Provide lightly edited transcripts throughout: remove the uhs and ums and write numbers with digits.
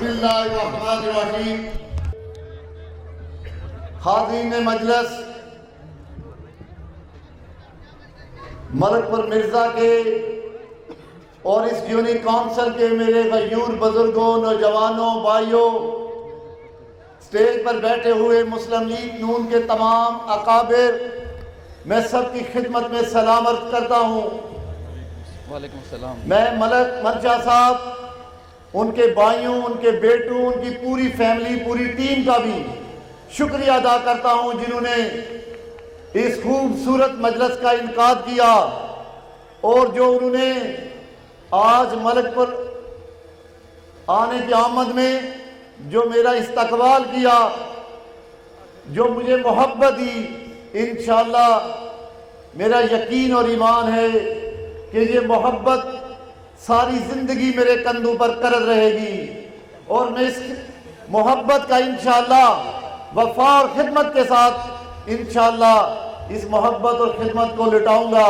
بسم اللہ الرحمن الرحیم۔ حاضرین مجلس، ملک پور مرزا کے اور اس یونٹ کونسل کے میرے غیور بزرگوں، نوجوانوں، بھائیوں، اسٹیج پر بیٹھے ہوئے مسلم لیگ نون کے تمام اکابر، میں سب کی خدمت میں سلام عرض کرتا ہوں۔ وعلیکم السلام۔ میں ملک منشا صاحب، ان کے بھائیوں، ان کے بیٹوں، ان کی پوری فیملی، پوری ٹیم کا بھی شکریہ ادا کرتا ہوں جنہوں نے اس خوبصورت مجلس کا انعقاد کیا اور جو انہوں نے آج ملک پر آنے کی آمد میں جو میرا استقبال کیا، جو مجھے محبت دی۔ انشاءاللہ میرا یقین اور ایمان ہے کہ یہ محبت ساری زندگی میرے کندھوں پر قرض رہے گی اور میں اس محبت کا انشاءاللہ وفا اور خدمت کے ساتھ انشاءاللہ اس محبت اور خدمت کو لٹاؤں گا۔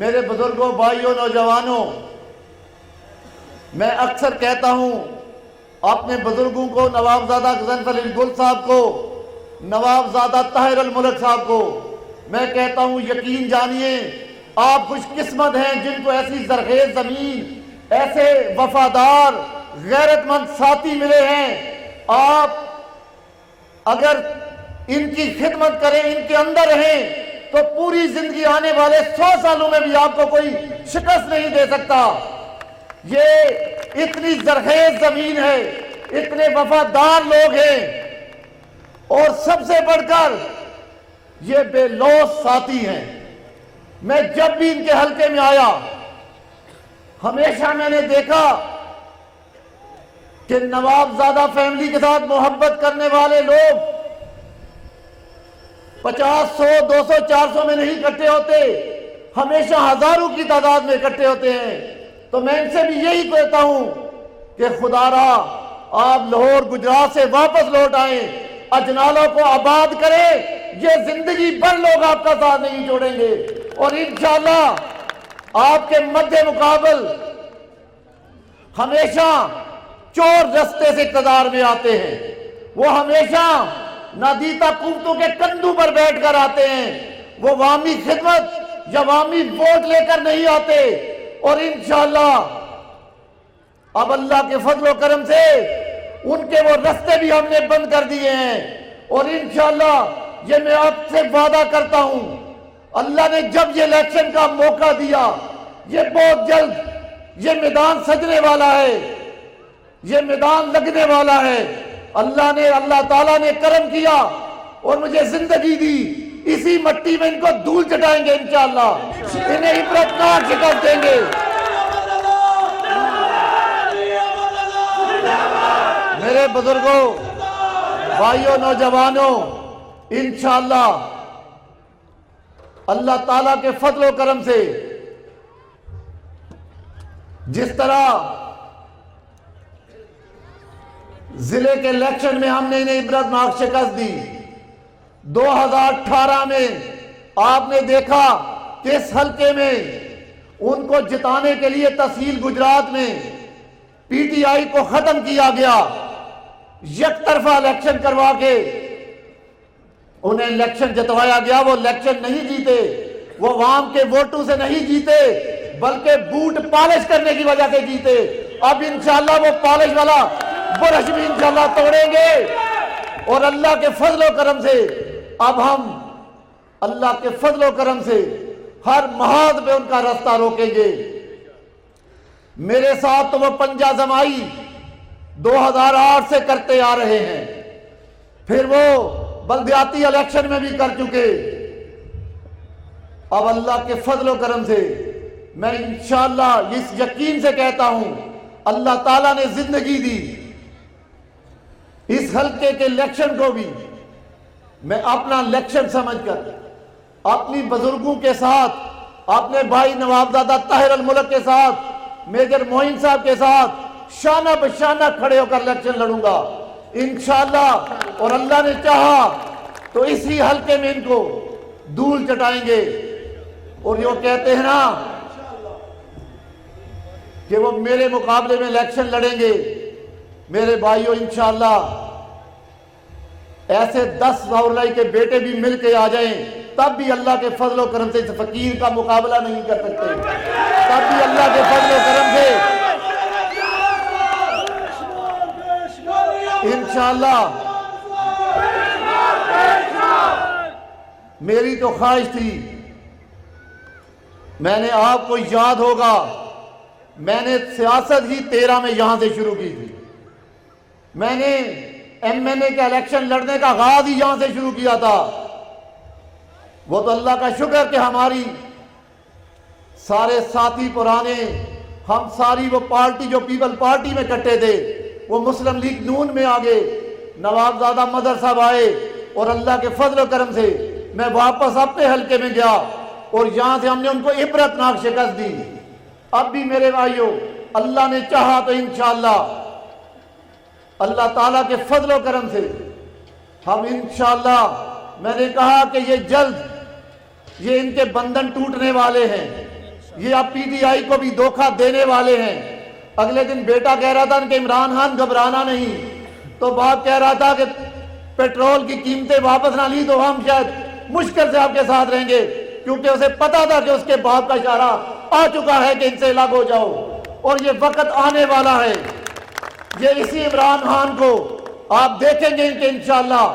میرے بزرگوں، بھائیوں، نوجوانوں، میں اکثر کہتا ہوں اپنے بزرگوں کو، نوابزادہ غضنفر علی گل صاحب کو، نوابزادہ طاہر الملک صاحب کو میں کہتا ہوں یقین جانیے آپ خوش قسمت ہیں جن کو ایسی زرخیز زمین، ایسے وفادار غیرت مند ساتھی ملے ہیں۔ آپ اگر ان کی خدمت کریں، ان کے اندر رہیں، تو پوری زندگی آنے والے 100 سالوں میں بھی آپ کو کوئی شکست نہیں دے سکتا۔ یہ اتنی زرخیز زمین ہے، اتنے وفادار لوگ ہیں، اور سب سے بڑھ کر یہ بے لوث ساتھی ہیں۔ میں جب بھی ان کے حلقے میں آیا ہمیشہ میں نے دیکھا کہ نوابزادہ فیملی کے ساتھ محبت کرنے والے لوگ 50، 100، 200، 400 میں نہیں اکٹھے ہوتے، ہمیشہ ہزاروں کی تعداد میں اکٹھے ہوتے ہیں۔ تو میں ان سے بھی یہی کہتا ہوں کہ خدا را آپ لاہور گجرات سے واپس لوٹ آئیں، اجنالوں کو آباد کریں، یہ زندگی بھر لوگ آپ کا ساتھ نہیں چھوڑیں گے، اور انشاءاللہ آپ کے مد مقابل ہمیشہ چور رستے سے اقتدار میں آتے ہیں، وہ ہمیشہ نادیدہ قوتوں کے کندھوں پر بیٹھ کر آتے ہیں، وہ عوامی خدمت یا عوامی ووٹ لے کر نہیں آتے۔ اور انشاءاللہ اب اللہ کے فضل و کرم سے ان کے وہ رستے بھی ہم نے بند کر دیے ہیں، اور انشاءاللہ یہ میں آپ سے وعدہ کرتا ہوں، اللہ نے جب یہ الیکشن کا موقع دیا، یہ بہت جلد یہ میدان سجنے والا ہے، یہ میدان لگنے والا ہے۔ اللہ تعالیٰ نے کرم کیا اور مجھے زندگی دی، اسی مٹی میں ان کو دھول چٹائیں گے انشاءاللہ، انہیں عبرتناک شکست دیں گے۔ میرے بزرگوں، بھائیوں، نوجوانوں، انشاءاللہ اللہ تعالیٰ کے فضل و کرم سے جس طرح ضلع کے الیکشن میں ہم نے انہیں عبرتناک شکست دی، 2018 میں آپ نے دیکھا کہ اس حلقے میں ان کو جتانے کے لیے تحصیل گجرات میں پی ٹی آئی کو ختم کیا گیا، یک طرفہ الیکشن کروا کے انہیں الیکشن جتوایا گیا۔ وہ الیکشن نہیں جیتے، وہ عوام کے ووٹوں سے نہیں جیتے، بلکہ بوٹ پالش کرنے کی وجہ سے جیتے۔ اب انشاءاللہ وہ پالش والا برش بھی انشاءاللہ توڑیں گے، اور اللہ کے فضل و کرم سے اب ہم اللہ کے فضل و کرم سے ہر محاذ پہ ان کا راستہ روکیں گے۔ میرے ساتھ تو وہ پنجہ زمائی 2008 سے کرتے آ رہے ہیں، پھر وہ بلدیاتی الیکشن میں بھی کر چکے۔ اب اللہ کے فضل و کرم سے میں انشاءاللہ اس یقین سے کہتا ہوں، اللہ تعالیٰ نے زندگی دی، اس حلقے کے الیکشن کو بھی میں اپنا الیکشن سمجھ کر اپنی بزرگوں کے ساتھ، اپنے بھائی نوابزادہ طاہر الملک کے ساتھ، میجر معین صاحب کے ساتھ شانہ بشانہ کھڑے ہو کر الیکشن لڑوں گا انشاءاللہ، اور اللہ نے چاہا تو اسی حلقے میں ان کو دھول چٹائیں گے۔ اور یہ کہتے ہیں نا کہ وہ میرے مقابلے میں الیکشن لڑیں گے، میرے بھائیوں انشاءاللہ ایسے 10 زورلائی کے بیٹے بھی مل کے آ جائیں تب بھی اللہ کے فضل و کرم سے اس فقیر کا مقابلہ نہیں کر سکتے، تب بھی اللہ کے فضل و کرم سے انشاءاللہ۔ میری تو خواہش تھی، میں نے آپ کو یاد ہوگا میں نے سیاست ہی 13 میں یہاں سے شروع کی تھی، میں نے ایم این اے کا الیکشن لڑنے کا آغاز ہی یہاں سے شروع کیا تھا۔ وہ تو اللہ کا شکر کہ ہماری سارے ساتھی پرانے، ہم ساری وہ پارٹی جو پیپل پارٹی میں کٹے تھے وہ مسلم لیگ نون میں آگے، نواب زادہ مدر صاحب آئے اور اللہ کے فضل و کرم سے میں واپس اپنے حلقے میں گیا اور یہاں سے ہم نے ان کو عبرتناک شکست دی۔ اب بھی میرے بھائیوں اللہ نے چاہا تو انشاءاللہ اللہ تعالیٰ کے فضل و کرم سے ہم انشاءاللہ، میں نے کہا کہ یہ جلد یہ ان کے بندھن ٹوٹنے والے ہیں، یہ اب پی ٹی آئی کو بھی دھوکہ دینے والے ہیں۔ اگلے دن بیٹا کہہ رہا تھا کہ عمران خان گھبرانا نہیں، تو باپ کہہ رہا تھا کہ پیٹرول کی قیمتیں واپس نہ لی تو ہم شاید مشکل سے آپ کے ساتھ رہیں گے، کیونکہ اسے پتا تھا کہ اس کے باپ کا اشارہ آ چکا ہے کہ ان سے الگ ہو جاؤ، اور یہ وقت آنے والا ہے۔ یہ اسی عمران خان کو آپ دیکھیں گے کہ انشاءاللہ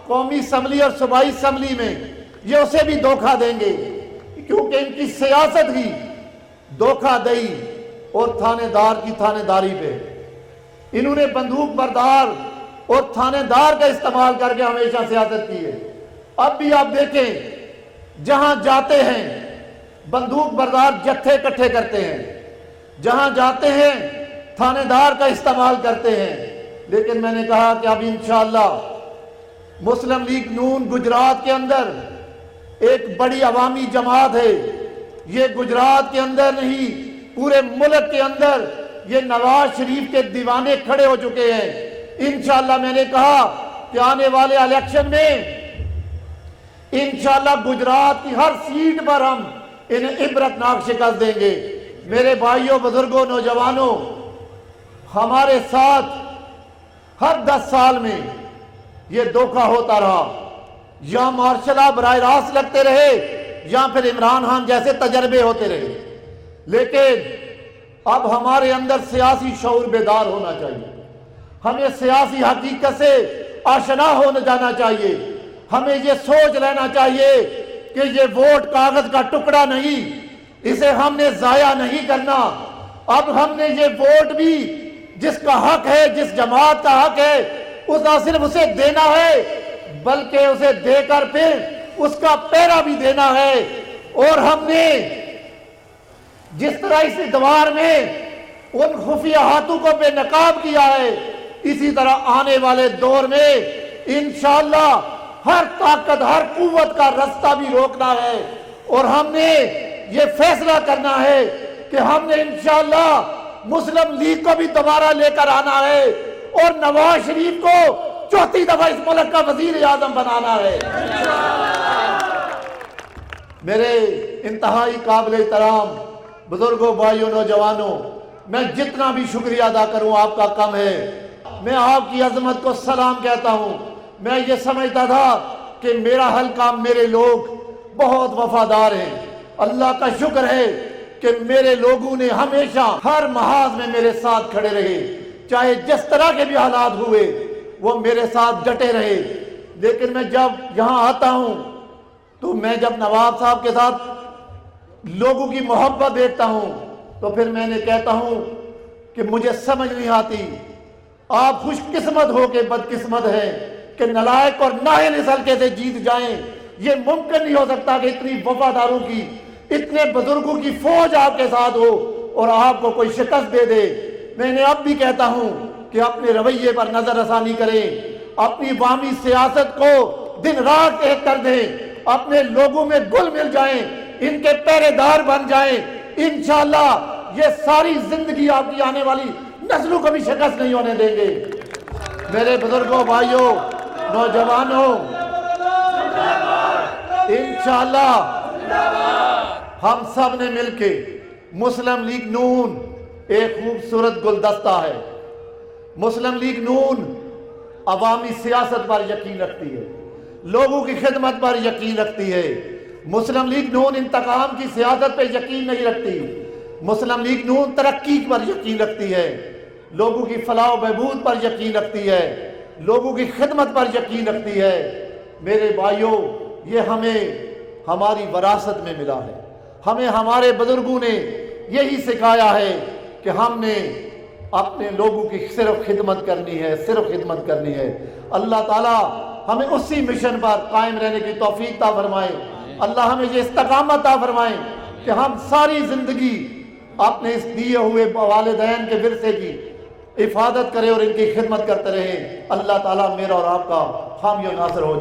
قومی اسمبلی اور صوبائی اسمبلی میں یہ اسے بھی دھوکہ دیں گے، کیونکہ ان کی سیاست ہی دھوکہ دہی اور تھانے دار کی تھانے داری پہ، انہوں نے بندوق بردار اور تھانے دار کا استعمال کر کے ہمیشہ سیاست کی ہے۔ اب بھی آپ دیکھیں جہاں جاتے ہیں بندوق بردار جتھے اکٹھے کرتے ہیں، جہاں جاتے ہیں تھانے دار کا استعمال کرتے ہیں۔ لیکن میں نے کہا کہ اب انشاءاللہ مسلم لیگ نون گجرات کے اندر ایک بڑی عوامی جماعت ہے، یہ گجرات کے اندر نہیں پورے ملک کے اندر یہ نواز شریف کے دیوانے کھڑے ہو چکے ہیں۔ انشاءاللہ میں نے کہا کہ آنے والے الیکشن میں انشاءاللہ گجرات کی ہر سیٹ پر ہم انہیں عبرتناک شکست دیں گے۔ میرے بھائیوں، بزرگوں، نوجوانوں، ہمارے ساتھ ہر 10 سال میں یہ دھوکہ ہوتا رہا، یا مارشل آرٹ براہ راست لگتے رہے یا پھر عمران خان جیسے تجربے ہوتے رہے، لیکن اب ہمارے اندر سیاسی شعور بیدار ہونا چاہیے، ہمیں سیاسی حقیقت سے آشنا ہونے جانا چاہیے، ہمیں یہ سوچ لینا چاہیے کہ یہ ووٹ کاغذ کا ٹکڑا نہیں، اسے ہم نے ضائع نہیں کرنا۔ اب ہم نے یہ ووٹ بھی جس کا حق ہے، جس جماعت کا حق ہے، اس نہ صرف اسے دینا ہے بلکہ اسے دے کر پھر اس کا پیرا بھی دینا ہے۔ اور ہم نے جس طرح اس ادوار میں ان خفیہ ہاتھوں کو بے نقاب کیا ہے، اسی طرح آنے والے دور میں انشاءاللہ ہر طاقت، ہر قوت کا رستہ بھی روکنا ہے، اور ہم نے یہ فیصلہ کرنا ہے کہ ہم نے انشاءاللہ مسلم لیگ کو بھی دوبارہ لے کر آنا ہے اور نواز شریف کو چوتھی دفعہ اس ملک کا وزیر اعظم بنانا ہے۔ میرے انتہائی قابل احترام بزرگوں، بھائیوں، نوجوانوں، میں جتنا بھی شکریہ ادا کروں آپ کا کم ہے۔ میں آپ کی عظمت کو سلام کہتا ہوں۔ میں یہ سمجھتا تھا کہ میرا حلقہ، میرے لوگ بہت وفادار ہیں، اللہ کا شکر ہے کہ میرے لوگوں نے ہمیشہ ہر محاذ میں میرے ساتھ کھڑے رہے، چاہے جس طرح کے بھی حالات ہوئے وہ میرے ساتھ ڈٹے رہے۔ لیکن میں جب یہاں آتا ہوں تو میں جب نواب صاحب کے ساتھ لوگوں کی محبت دیکھتا ہوں تو پھر میں نے کہتا ہوں کہ مجھے سمجھ نہیں آتی، آپ خوش قسمت ہو کے بدقسمت ہیں کہ نالائق اور نااہل اس حلقے سے جیت جائیں۔ یہ ممکن نہیں ہو سکتا کہ اتنی وفاداروں کی، اتنے بزرگوں کی فوج آپ کے ساتھ ہو اور آپ کو کوئی شکست دے دے۔ میں نے اب بھی کہتا ہوں کہ اپنے رویے پر نظر ثانی کریں، اپنی عوامی سیاست کو دن رات ایک کر دیں، اپنے لوگوں میں گل مل جائیں، ان کے پہرے دار بن جائیں۔ انشاءاللہ یہ ساری زندگی آپ کی آنے والی نسلوں کو بھی شکست نہیں ہونے دیں گے۔ میرے بزرگوں، بھائیوں، نوجوانوں، انشاءاللہ ہم سب نے مل کے مسلم لیگ نون ایک خوبصورت گلدستہ ہے۔ مسلم لیگ نون عوامی سیاست پر یقین رکھتی ہے، لوگوں کی خدمت پر یقین رکھتی ہے۔ مسلم لیگ نون انتقام کی سیاست پہ یقین نہیں رکھتی، مسلم لیگ نون ترقی پر یقین رکھتی ہے، لوگوں کی فلاح و بہبود پر یقین رکھتی ہے، لوگوں کی خدمت پر یقین رکھتی ہے۔ میرے بھائیوں، یہ ہمیں ہماری وراثت میں ملا ہے، ہمیں ہمارے بزرگوں نے یہی سکھایا ہے کہ ہم نے اپنے لوگوں کی صرف خدمت کرنی ہے، صرف خدمت کرنی ہے۔ اللہ تعالیٰ ہمیں اسی مشن پر قائم رہنے کی توفیق عطا فرمائے، اللہ ہمیں یہ استقامت عطا فرمائے کہ ہم ساری زندگی اپنے اس دیے ہوئے والدین کے ورثے کی حفاظت کریں اور ان کی خدمت کرتے رہیں۔ اللہ تعالیٰ میرا اور آپ کا حامی و ناصر ہو جائے۔